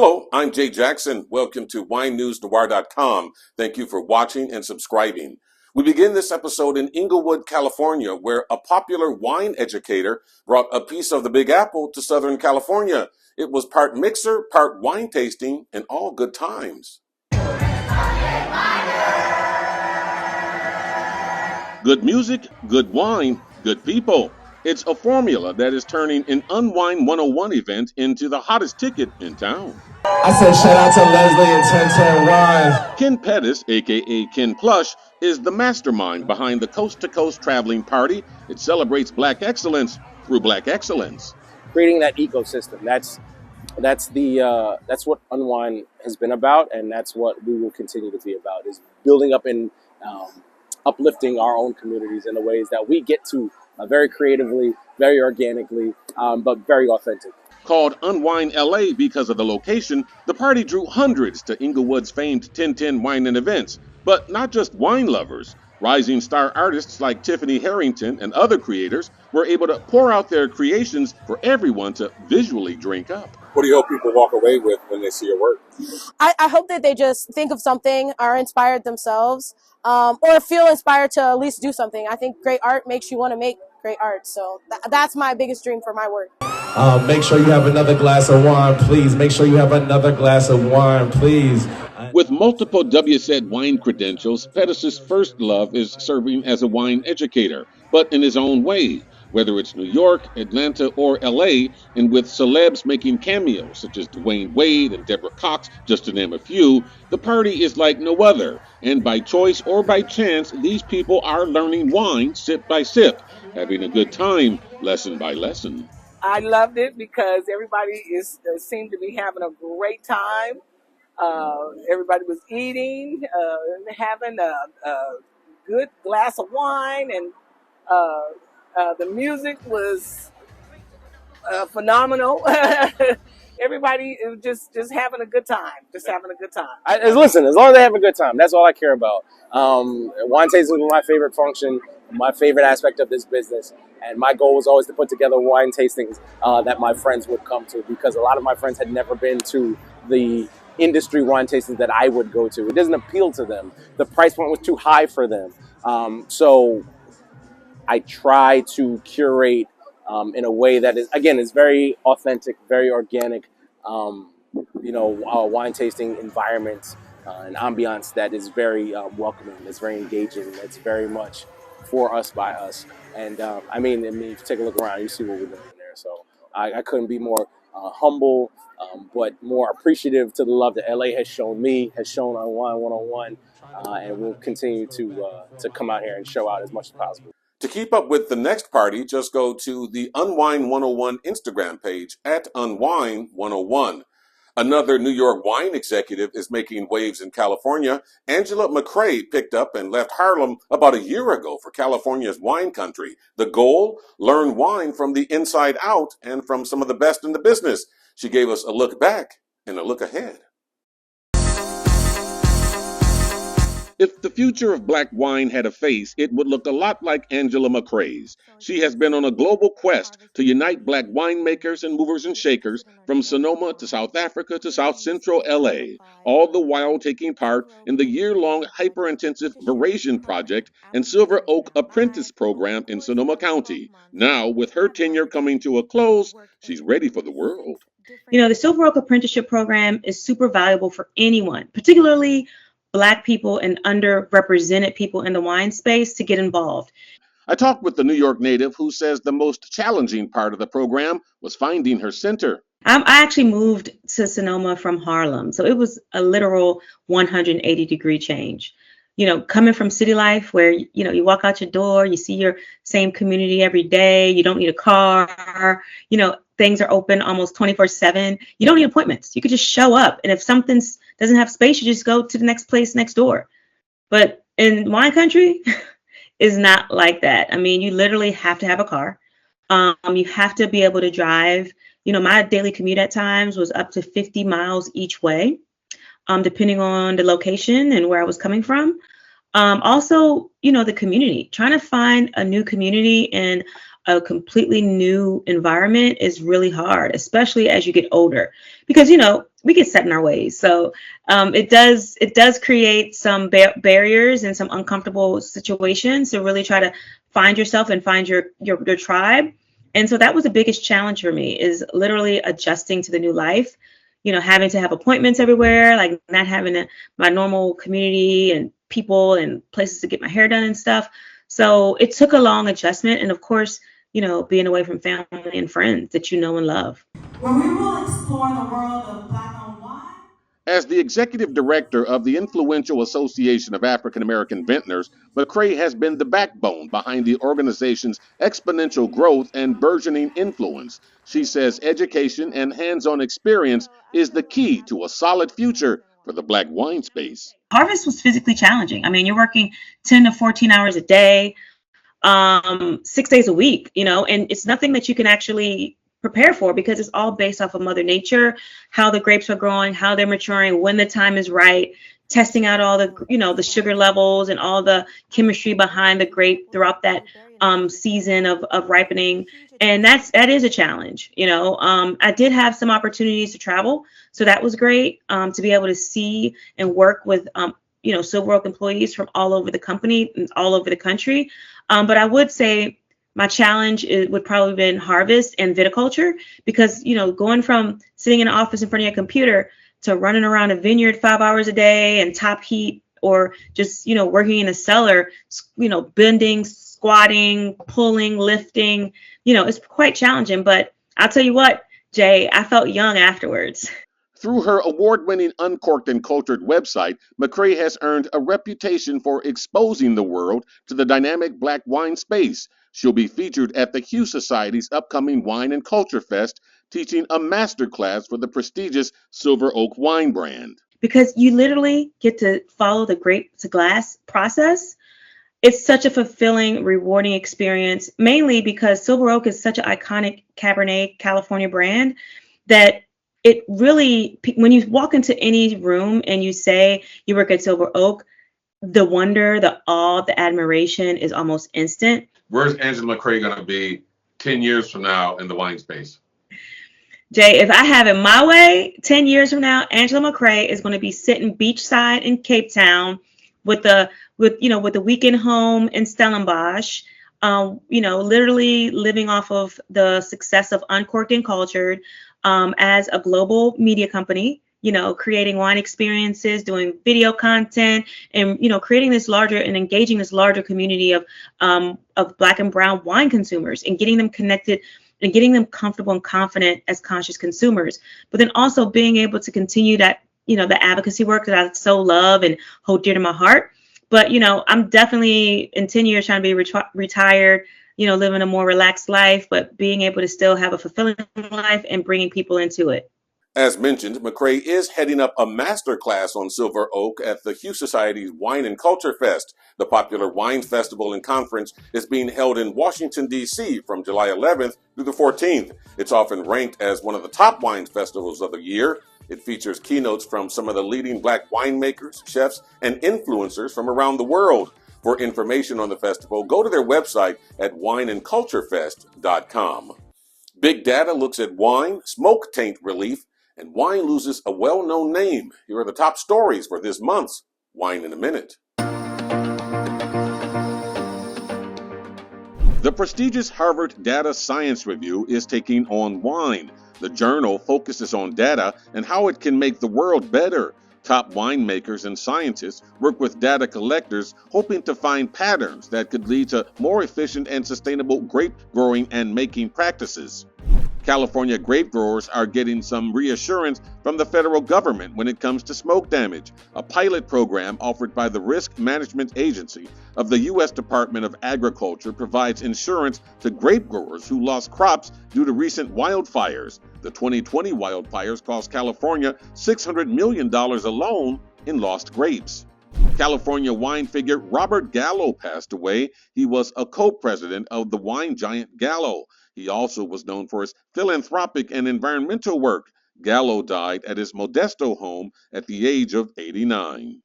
Hello, I'm Jay Jackson. Welcome to WineNewsNoir.com. Thank you for watching and subscribing. We begin this episode in Inglewood, California, where a popular wine educator brought a piece of the Big Apple to Southern California. It was part mixer, part wine tasting, and all good times. Good music, good wine, good people. It's a formula that is turning an Unwine 101 event into the hottest ticket in town. I said shout out to Leslie and 1010 Wine. Ken Pettis, aka Ken Plush, is the mastermind behind the coast-to-coast traveling party. It celebrates Black excellence through Black excellence. Creating that ecosystem. That's what Unwine has been about, and that's what we will continue to be about, is building up and uplifting our own communities in the ways that we get to, very creatively, very organically, but very authentic. Called Unwine LA because of the location, the party drew hundreds to Inglewood's famed 1010 Wine and Events. But not just wine lovers. Rising star artists like Tiffany Harrington and other creators were able to pour out their creations for everyone to visually drink up. What do you hope people walk away with when they see your work? I hope that they just think of something, are inspired themselves, or feel inspired to at least do something. I think great art makes you want to make great art. So that's my biggest dream for my work. Make sure you have another glass of wine, please. Make sure you have another glass of wine, please. With multiple WSET wine credentials, Pettis' first love is serving as a wine educator, but in his own way, whether it's New York, Atlanta, or LA, and with celebs making cameos such as Dwayne Wade and Deborah Cox, just to name a few, the party is like no other. And by choice or by chance, these people are learning wine sip by sip, having a good time, lesson by lesson. I loved it because everybody seemed to be having a great time. Everybody was eating, having a good glass of wine, and the music was phenomenal. Everybody was just having a good time, Listen, as long as they have a good time, that's all I care about. Wine tasting is my favorite function, my favorite aspect of this business. And my goal was always to put together wine tastings that my friends would come to, because a lot of my friends had never been to the industry wine tastings that I would go to. It doesn't appeal to them. The price point was too high for them. So I try to curate in a way that is very authentic, very organic, wine tasting environment, an ambiance that is very welcoming, that's very engaging, that's very much for us, by us. And if you take a look around, you see what we're doing there. So I couldn't be more humble, but more appreciative to the love that LA has shown me, has shown Unwine 101, and we'll continue to come out here and show out as much as possible. To keep up with the next party, just go to the Unwine 101 Instagram page at Unwine 101. Another New York wine executive is making waves in California. Angela McCrae picked up and left Harlem about a year ago for California's wine country. The goal? Learn wine from the inside out and from some of the best in the business. She gave us a look back and a look ahead. If the future of black wine had a face, it would look a lot like Angela McCrae's. She has been on a global quest to unite black winemakers and movers and shakers from Sonoma to South Africa to South Central LA, all the while taking part in the year-long hyper-intensive Verasion Project and Silver Oak Apprentice Program in Sonoma County. Now, with her tenure coming to a close, she's ready for the world. The Silver Oak Apprenticeship Program is super valuable for anyone, particularly Black people and underrepresented people in the wine space, to get involved. I talked with the New York native who says the most challenging part of the program was finding her center. I actually moved to Sonoma from Harlem, so it was a literal 180-degree change. Coming from city life where, you walk out your door, you see your same community every day, you don't need a car, things are open almost 24/7. You don't need appointments. You could just show up. And if something doesn't have space, you just go to the next place next door. But in wine country, is not like that. You literally have to have a car. You have to be able to drive. My daily commute at times was up to 50 miles each way, depending on the location and where I was coming from. Also, the community, trying to find a new community in a completely new environment is really hard, especially as you get older, because, we get set in our ways. So it does create some barriers and some uncomfortable situations to really try to find yourself and find your tribe. And so that was the biggest challenge for me, is literally adjusting to the new life, having to have appointments everywhere, like not having my normal community and people and places to get my hair done and stuff. So it took a long adjustment. And of course, being away from family and friends that you know and love. Where we will explore the world of Black on Wine. As the executive director of the influential Association of African American Vintners, McCrae has been the backbone behind the organization's exponential growth and burgeoning influence. She says education and hands-on experience is the key to a solid future for the Black wine space. Harvest was physically challenging. I mean, you're working 10 to 14 hours a day, 6 days a week, and it's nothing that you can actually prepare for, because it's all based off of Mother Nature, how the grapes are growing, how they're maturing, when the time is right, testing out all the, the sugar levels and all the chemistry behind the grape throughout that season of ripening. And that is a challenge. I did have some opportunities to travel, so that was great, to be able to see and work with Silver Oak employees from all over the company and all over the country. But I would say my challenge would probably been harvest and viticulture, because, going from sitting in an office in front of your computer to running around a vineyard 5 hours a day and top heat, or just, working in a cellar, bending, squatting, pulling, lifting, it's quite challenging. But I'll tell you what, Jay, I felt young afterwards. Through her award-winning Uncorked and Cultured website, McCrae has earned a reputation for exposing the world to the dynamic Black wine space. She'll be featured at the Hugh Society's upcoming Wine and Culture Fest, teaching a masterclass for the prestigious Silver Oak wine brand. Because you literally get to follow the grape to glass process. It's such a fulfilling, rewarding experience, mainly because Silver Oak is such an iconic Cabernet California brand that it really, when you walk into any room and you say you work at Silver Oak, the wonder, the awe, the admiration is almost instant. Where's Angela McCrae going to be 10 years from now in the wine space? Jay, if I have it my way, 10 years from now, Angela McCrae is going to be sitting beachside in Cape Town with the weekend home in Stellenbosch, literally living off of the success of Uncorked and Cultured, as a global media company, creating wine experiences, doing video content, and, creating this larger and engaging this larger community of Black and brown wine consumers, and getting them connected and getting them comfortable and confident as conscious consumers. But then also being able to continue that, the advocacy work that I so love and hold dear to my heart. But, I'm definitely in 10 years trying to be retired, living a more relaxed life, but being able to still have a fulfilling life and bringing people into it. As mentioned, McCrae is heading up a master class on Silver Oak at the Hugh Society's Wine and Culture Fest. The popular wine festival and conference is being held in Washington, D.C. from July 11th through the 14th. It's often ranked as one of the top wine festivals of the year. It features keynotes from some of the leading Black winemakers, chefs, and influencers from around the world. For information on the festival, go to their website at wineandculturefest.com. Big Data looks at wine, smoke taint relief, and wine loses a well-known name. Here are the top stories for this month's Wine in a Minute. The prestigious Harvard Data Science Review is taking on wine. The journal focuses on data and how it can make the world better. Top winemakers and scientists work with data collectors, hoping to find patterns that could lead to more efficient and sustainable grape growing and making practices. California grape growers are getting some reassurance from the federal government when it comes to smoke damage. A pilot program offered by the Risk Management Agency of the U.S. Department of Agriculture provides insurance to grape growers who lost crops due to recent wildfires. The 2020 wildfires cost California $600 million alone in lost grapes. California wine figure Robert Gallo passed away. He was a co-president of the wine giant Gallo. He also was known for his philanthropic and environmental work. Gallo died at his Modesto home at the age of 89.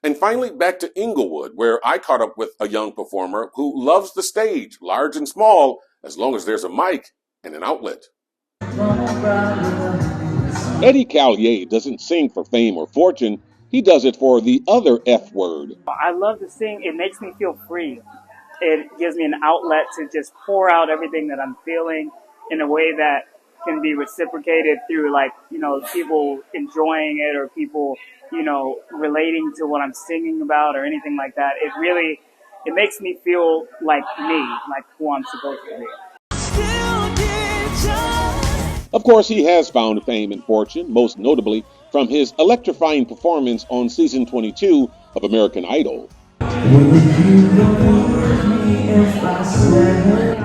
And finally, back to Inglewood, where I caught up with a young performer who loves the stage, large and small, as long as there's a mic and an outlet. Eddie Callier doesn't sing for fame or fortune. He does it for the other F word. I love to sing. It makes me feel free. It gives me an outlet to just pour out everything that I'm feeling in a way that can be reciprocated through, like, people enjoying it or people, relating to what I'm singing about or anything like that. It makes me feel like me, like who I'm supposed to be. Of course, he has found fame and fortune, most notably from his electrifying performance on season 22 of American Idol.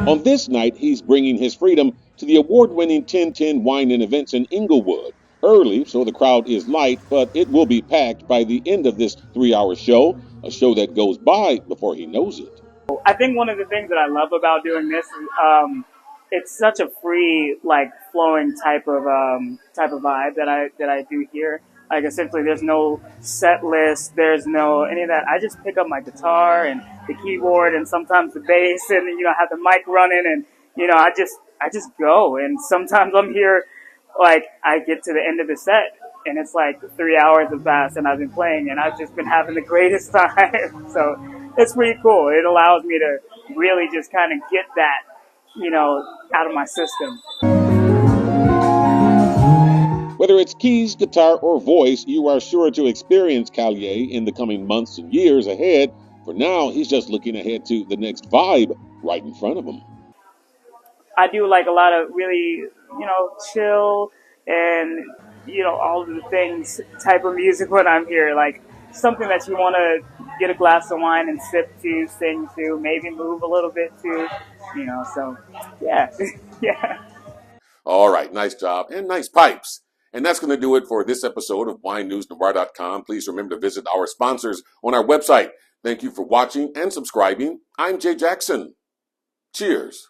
On this night, he's bringing his freedom to the award-winning 1010 Wine and Events in Inglewood. Early, so the crowd is light, but it will be packed by the end of this 3-hour show, a show that goes by before he knows it. I think one of the things that I love about doing this is it's such a free, like, flowing type of vibe that I do here. Like, essentially, there's no set list, there's no any of that. I just pick up my guitar and the keyboard and sometimes the bass, and have the mic running, and I just go. And sometimes I'm here, like, I get to the end of the set and it's like 3 hours have passed and I've been playing and I've just been having the greatest time. So it's pretty cool. It allows me to really just kind of get that, out of my system. Whether it's keys, guitar, or voice, you are sure to experience Callier in the coming months and years ahead. For now, he's just looking ahead to the next vibe right in front of him. I do like a lot of really, chill and, all of the things type of music when I'm here. Like something that you want to get a glass of wine and sip to, sing to, maybe move a little bit to, so yeah. Yeah. All right, nice job and nice pipes. And that's going to do it for this episode of WineNewsNoir.com. Please remember to visit our sponsors on our website. Thank you for watching and subscribing. I'm Jay Jackson. Cheers.